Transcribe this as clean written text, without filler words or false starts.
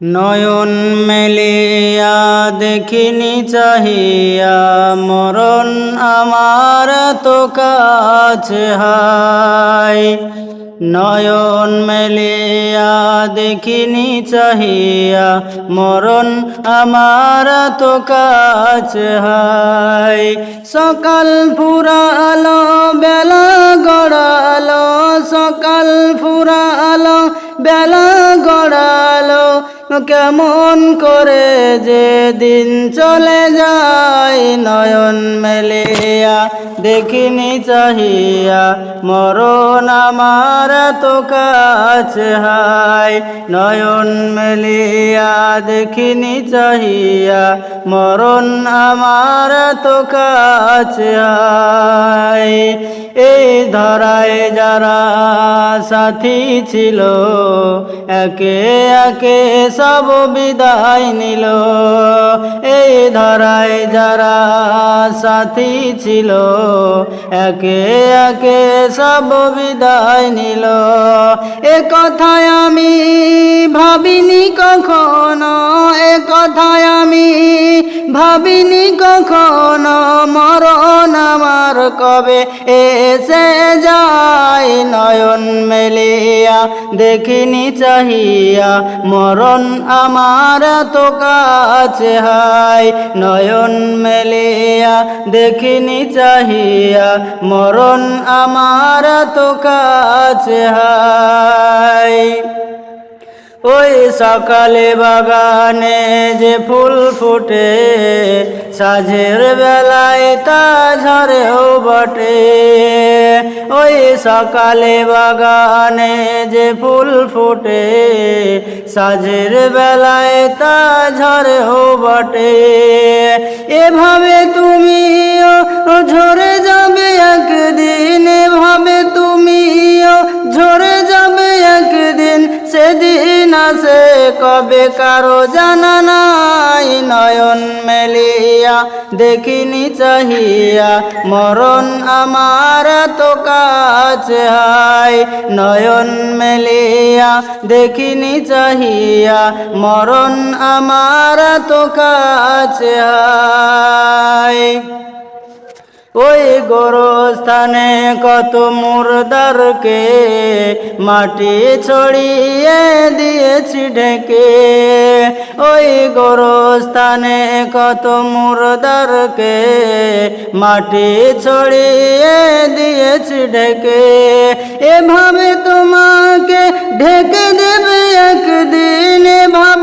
নয়ন মেলিয়া দেখিনি চাহিয়া মরণ আমার তো কাছে হায়। নয়ন মেলিয়া দেখিনি চাহিয়া মরণ আমার তো কাছে হায়। সকাল ফুরালো বেলা গড়ালো, সকাল ফুরালো বেলা গড়ালো, কেমন করে যে দিন চলে যায়। নয়ন মেলিয়া দেখিনি চাহিয়া মরণ আমার তো কাছে হায়। নয়ন মেলিয়া দেখিনি চাহিয়া মরণ আমার তো কাছে হায়। এই ধরায় যারা সাথী ছিল একে একে সব বিদায় নিল। এই ধরায় যারা সাথী ছিল একে একে সব বিদায় নিল। এ কথায় আমি ভাবিনি কখনো, এ কথায় আমি ভাবিনি কখনো মরণ আমার কবে এসে যায়। নয়ন মেলিয়া দেখিনি চাহিয়া মরণ আমার তো কাছে হায়। নয়ন মেলিয়া দেখিনি চাহিয়া মরণ আমার তো কাছে হায়। ওই সকালে বাগানে যে ফুল ফুটে সাঁঝের বেলায় তা ঝরেও বটে। ওই সকালে বাগানে যে ফুল ফুটে সাঁঝের বেলায় তা ঝরেও বটে। এভাবে তুমিও ঝরে যাবে একদিন, এভাবে তুমিও ঝরে যাবে একদিন, সেদিন আসে কবে কারো জানা নাই। নয়ন মেলিয়া দেখিনি চাহিয়া মরণ আমার তো কাছে হায়। নয়ন মেলিয়া দেখিনি চাহিয়া মরণ আমার তো কাছে হায়। ওই গোরস্থানে কত মুর্দারকে মাটি ছড়িয়ে দিয়েছি ঢেকে। ওই গোরস্থানে কত মুর্দারকে মাটি ছড়িয়ে দিয়েছি ঢেকে। এভাবে তোমাকে ঢেকে দেবে একদিন, এভাবে